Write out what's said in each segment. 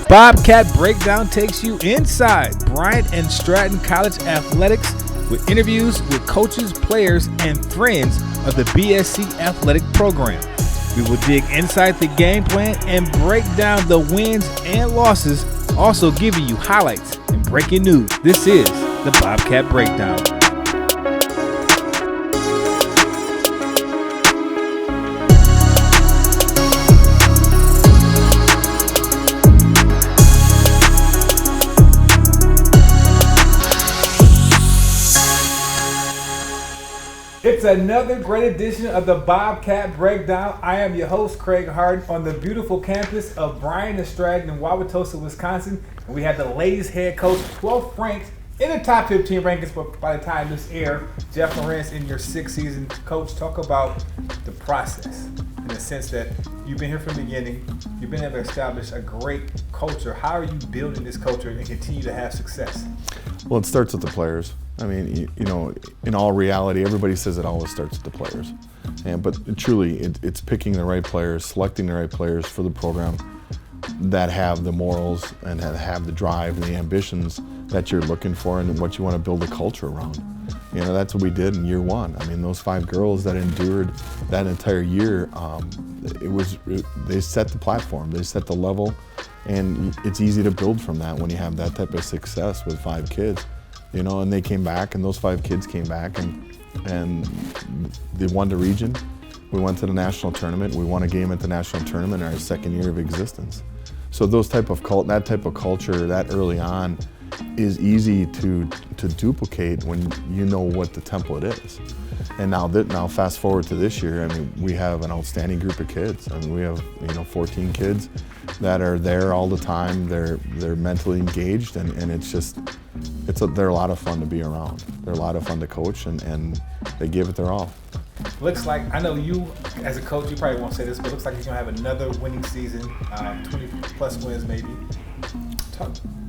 Bobcat Breakdown takes you inside Bryant and Stratton College athletics with interviews with coaches, players, and friends of the BSC athletic program. We will dig inside the game plan and break down the wins and losses, also giving you highlights and breaking news. This is the Bobcat Breakdown. It's another great edition of the Bobcat Breakdown. I am your host, Craig Hart, on the beautiful campus of Bryant Stratton in Wauwatosa, Wisconsin. And we have the ladies' head coach, 12th ranked in the top 15 rankings, but by the time this airs, Jeff Lorenz in your sixth season. Coach, talk about the process in the sense that you've been here from the beginning. You've been able to establish a great culture. How are you building this culture and continue to have success? Well, it starts with the players. I mean, you know, in all reality, everybody says it always starts with the players. But truly, it's picking the right players, selecting the right players for the program that have the morals and have the drive and the ambitions that you're looking for and what you want to build a culture around. You know, that's what we did in year one. I mean, those 5 girls that endured that entire year, they set the platform, they set the level, and it's easy to build from that when you have that type of success with 5 kids. You know, and they came back, and those 5 kids came back, and they won the region. We went to the national tournament. We won a game at the national tournament in our second year of existence. So that type of culture, that early on, is easy to duplicate when you know what the template is. And now fast forward to this year, I mean, we have an outstanding group of kids. I mean, we have 14 kids that are there all the time. They're mentally engaged, and they're a lot of fun to be around. They're a lot of fun to coach, and they give it their all. Looks like, I know you as a coach, you probably won't say this, but it looks like you're going to have another winning season, 20 plus wins maybe.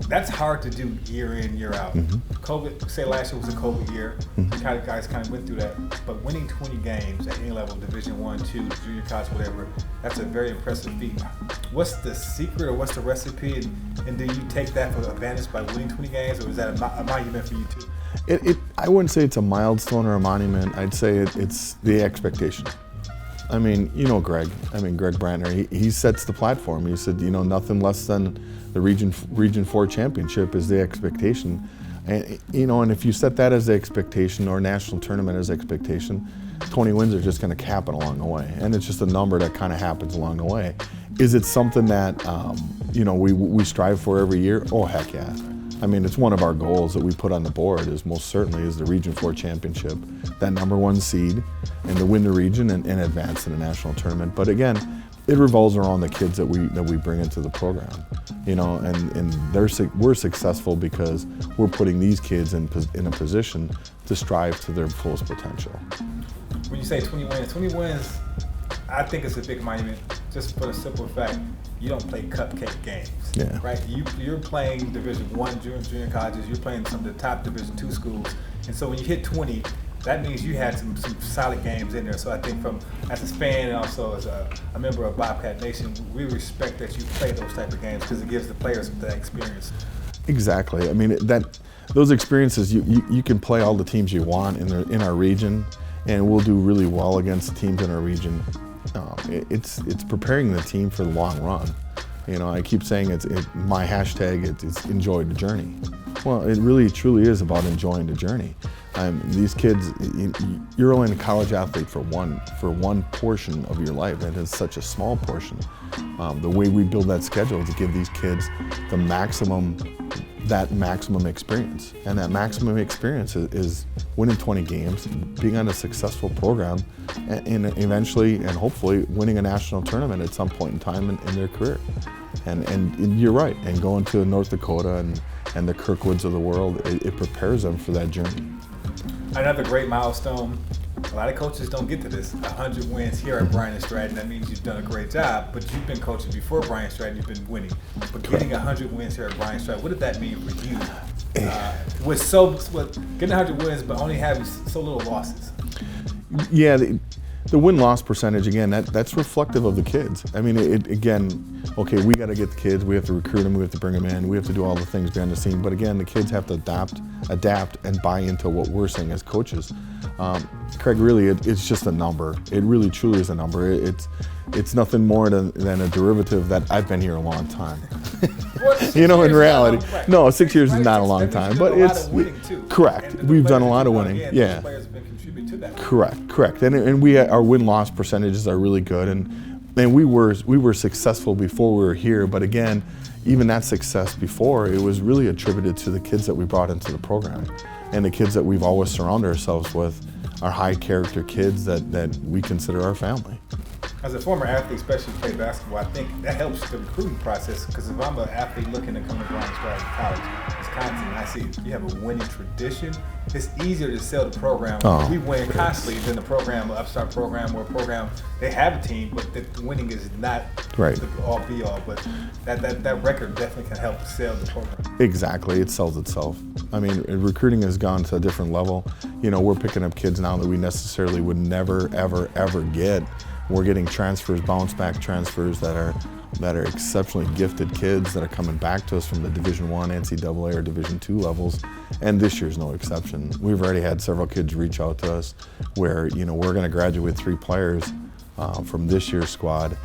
That's hard to do year in, year out. Mm-hmm. COVID, say last year was a COVID year. Mm-hmm. You guys kind of went through that. But winning 20 games at any level, Division I, II, junior college, whatever, that's a very impressive feat. What's the secret or what's the recipe? And do you take that for advantage by winning 20 games, or is that a monument for you too? I wouldn't say it's a milestone or a monument. I'd say it's the expectation. I mean, you know Greg Brantner, he sets the platform. He said, nothing less than the Region 4 championship is the expectation. And, and if you set that as the expectation or national tournament as expectation, 20 wins are just going to happen along the way. And it's just a number that kind of happens along the way. Is it something that, we strive for every year? Oh, heck yeah. I mean, it's one of our goals that we put on the board is most certainly is the Region 4 championship, that number 1 seed, and to win the region and advance to the national tournament. But again, it revolves around the kids that we bring into the program, and we're successful because we're putting these kids in a position to strive to their fullest potential. When you say 20 wins, I think it's a big monument just for the simple fact you don't play cupcake games, yeah. Right? You're playing Division I junior colleges, you're playing some of the top Division II schools, and so when you hit 20, that means you had some solid games in there. So I think as a fan and also as a member of Bobcat Nation, we respect that you play those type of games because it gives the players that experience. Exactly. I mean, those experiences, you can play all the teams you want in our region, and we'll do really well against the teams in our region. It's preparing the team for the long run. I keep saying my hashtag, it's enjoy the journey. Well, it really truly is about enjoying the journey. These kids, you're only a college athlete for one portion of your life, and it's such a small portion. The way we build that schedule is to give these kids that maximum experience, and that maximum experience is winning 20 games, being on a successful program, and eventually and hopefully winning a national tournament at some point in time in their career. And you're right, and going to North Dakota and the Kirkwoods of the world, it prepares them for that journey. Another great milestone. A lot of coaches don't get to this. 100 wins here at Bryant Stratton. That means you've done a great job, but you've been coaching before Bryant Stratton. You've been winning. But getting 100 wins here at Bryant Stratton, what did that mean for you? Getting 100 wins, but only having so little losses. Yeah, The win-loss percentage, again, that's reflective of the kids. I mean, again, okay, we got to get the kids, we have to recruit them, we have to bring them in, we have to do all the things behind the scene. But again, the kids have to adapt and buy into what we're saying as coaches. Craig, really, it's just a number. It really, truly is a number. It's nothing more than a derivative that I've been here a long time. You know, in reality, no, 6 years is not a long time, but it's correct. We've done a lot of winning. Yeah. Correct. And our win-loss percentages are really good, and we were successful before we were here. But again, even that success before, it was really attributed to the kids that we brought into the program, and the kids that we've always surrounded ourselves with are high-character kids that we consider our family. As a former athlete, especially play basketball, I think that helps the recruiting process, because if I'm an athlete looking to come to Bryant Stratton College, Wisconsin, and I see you have a winning tradition, it's easier to sell the program. We win constantly than the program, an upstart program, or a program, they have a team, but the winning is not the all be all. But that record definitely can help sell the program. Exactly, it sells itself. I mean, recruiting has gone to a different level. You know, we're picking up kids now that we necessarily would never, ever get. We're getting transfers, bounce back transfers that are exceptionally gifted kids that are coming back to us from the Division I, NCAA, or Division II levels, and this year's no exception. We've already had several kids reach out to us where, you know, we're going to graduate 3 players from this year's squad,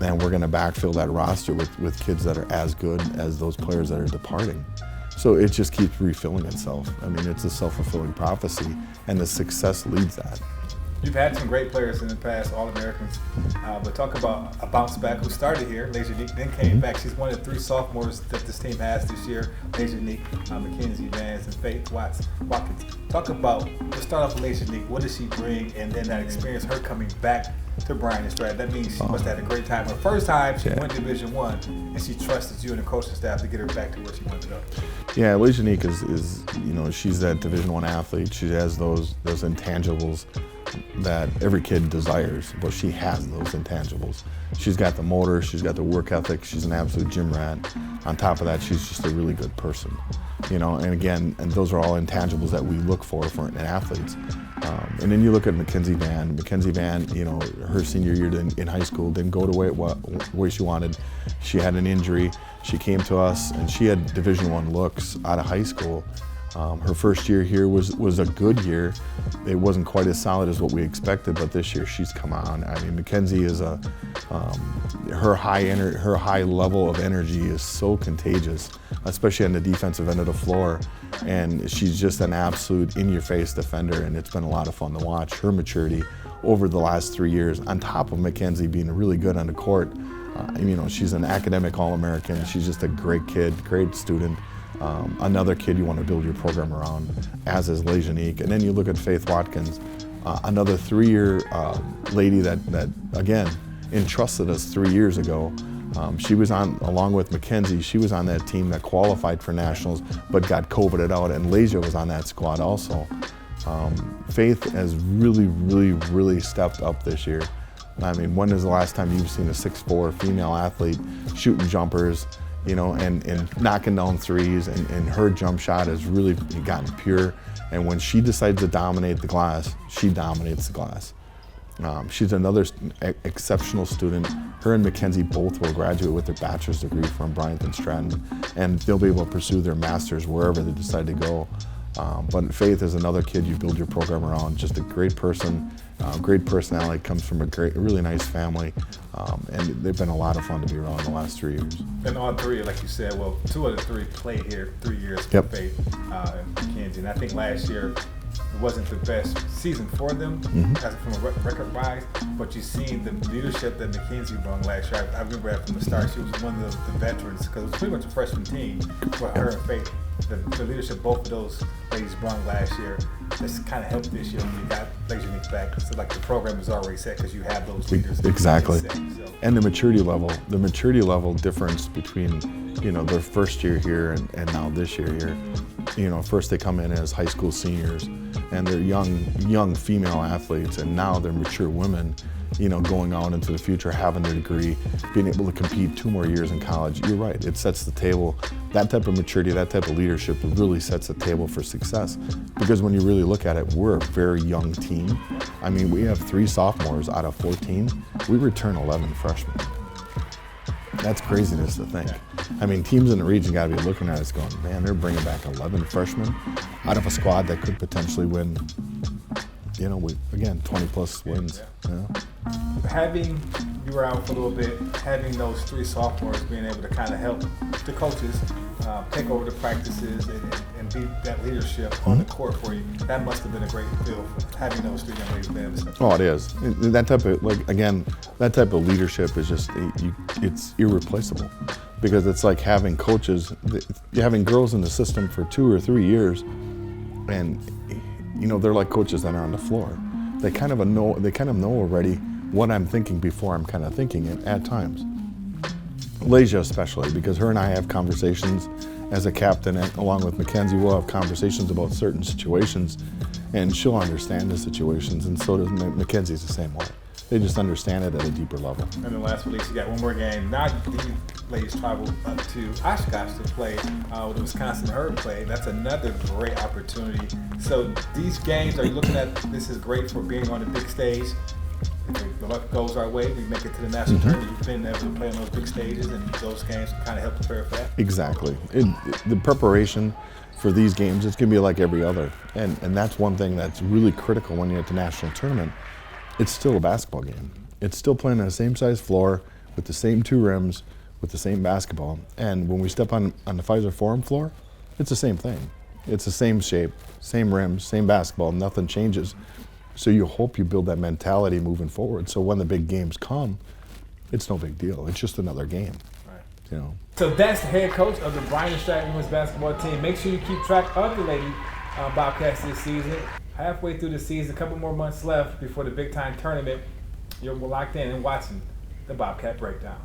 and we're going to backfill that roster with kids that are as good as those players that are departing. So it just keeps refilling itself. I mean, it's a self-fulfilling prophecy, and the success leads that. You've had some great players in the past, All-Americans, but talk about a bounce back who started here, Lejeunique, then came back. She's one of the 3 sophomores that this team has this year, Lejeunique, Mackenzie Vance, and Faith Watkins. Talk about, let's start off with Lejeunique. What does she bring? And then that experience, her coming back to Bryant Stratton, that means she must have had a great time. Her first time, she went Division I, and she trusted you and the coaching staff to get her back to where she wanted to go. Yeah, Lejeunique is, you know, she's that Division I athlete. She has those intangibles that every kid desires, but she has those intangibles. She's got the motor, she's got the work ethic, she's an absolute gym rat. On top of that, she's just a really good person. You know, and again, and those are all intangibles that we look for in athletes. And then you look at Mackenzie Van. Mackenzie Van, you know, her senior year in high school didn't go the way she wanted. She had an injury. She came to us, and she had Division I looks out of high school. Her first year here was a good year. It wasn't quite as solid as what we expected, but this year she's come on. I mean, Mackenzie is her high level of energy is so contagious, especially on the defensive end of the floor. And she's just an absolute in-your-face defender, and it's been a lot of fun to watch her maturity over the last 3 years. On top of Mackenzie being really good on the court, you know, she's an academic All-American. She's just a great kid, great student. Another kid you want to build your program around, as is Lejeunique. And then you look at Faith Watkins, another 3-year lady that again entrusted us 3 years ago. She was on, along with Mackenzie, she was on that team that qualified for nationals but got COVIDed out, and Leja was on that squad also. Faith has really stepped up this year. I mean, when is the last time you've seen a 6'4" female athlete shooting jumpers, you know, and knocking down threes, and her jump shot has really gotten pure. And when she decides to dominate the glass, she dominates the glass. She's another exceptional student. Her and Mackenzie both will graduate with their bachelor's degree from Bryant and Stratton, and they'll be able to pursue their master's wherever they decide to go. But Faith is another kid you build your program around, just a great person, great personality, comes from a really nice family, and they've been a lot of fun to be around the last 3 years. And all 3, like you said, well, 2 of the 3 played here 3 years for Faith and Mackenzie, and I think last year it wasn't the best season for them from a record-wise, but you've seen the leadership that Mackenzie brought last year. I remember that from the start. She was one of the veterans, because it was pretty much a freshman team for her and Faith. The leadership both of those ladies brought last year, this kind of helped this year when you got Lejeunique back. So like the program is already set because you have those leaders. Exactly. Set, so. And the maturity level difference between, you know, their first year here and now this year here. You know, first they come in as high school seniors, and they're young female athletes, and now they're mature women. going out into the future, having their degree, being able to compete 2 more years in college. You're right, it sets the table. That type of maturity, that type of leadership really sets the table for success. Because when you really look at it, we're a very young team. I mean, we have 3 sophomores out of 14. We return 11 freshmen. That's craziness to think. I mean, teams in the region got to be looking at us going, man, they're bringing back 11 freshmen out of a squad that could potentially win, 20-plus wins. Having, you were out for a little bit, having those 3 sophomores being able to kind of help the coaches take over the practices and be that leadership on the court for you, that must have been a great feel for having those 3 young ladies being able to step up. Oh, it is. That type of, that type of leadership is just, it's irreplaceable. Because it's like having coaches, having girls in the system for 2 or 3 years, and they're like coaches that are on the floor. They kind of know already what I'm thinking before I'm kind of thinking it at times. Leja especially, because her and I have conversations as a captain, and along with Mackenzie, we'll have conversations about certain situations, and she'll understand the situations, and so does Mackenzie's the same way. They just understand it at a deeper level. And then last release, you got one more game. Now the ladies travel up to Oshkosh to play with the Wisconsin Herd play. That's another great opportunity. So these games, are you looking at this is great for being on the big stage? If the luck goes our way, we make it to the national tournament. You've been able to play on those big stages, and those games kind of help prepare for that. Exactly. The preparation for these games, it's going to be like every other. And that's one thing that's really critical when you're at the national tournament. It's still a basketball game. It's still playing on the same size floor with the same 2 rims, with the same basketball. And when we step on the Pfizer Forum floor, it's the same thing. It's the same shape, same rims, same basketball, nothing changes. So you hope you build that mentality moving forward. So when the big games come, it's no big deal. It's just another game. Right. So that's the head coach of the Bryant Stratton women's basketball team. Make sure you keep track of the Lady Bobcats this season. Halfway through the season, a couple more months left before the big time tournament. You're locked in and watching the Bobcat Breakdown.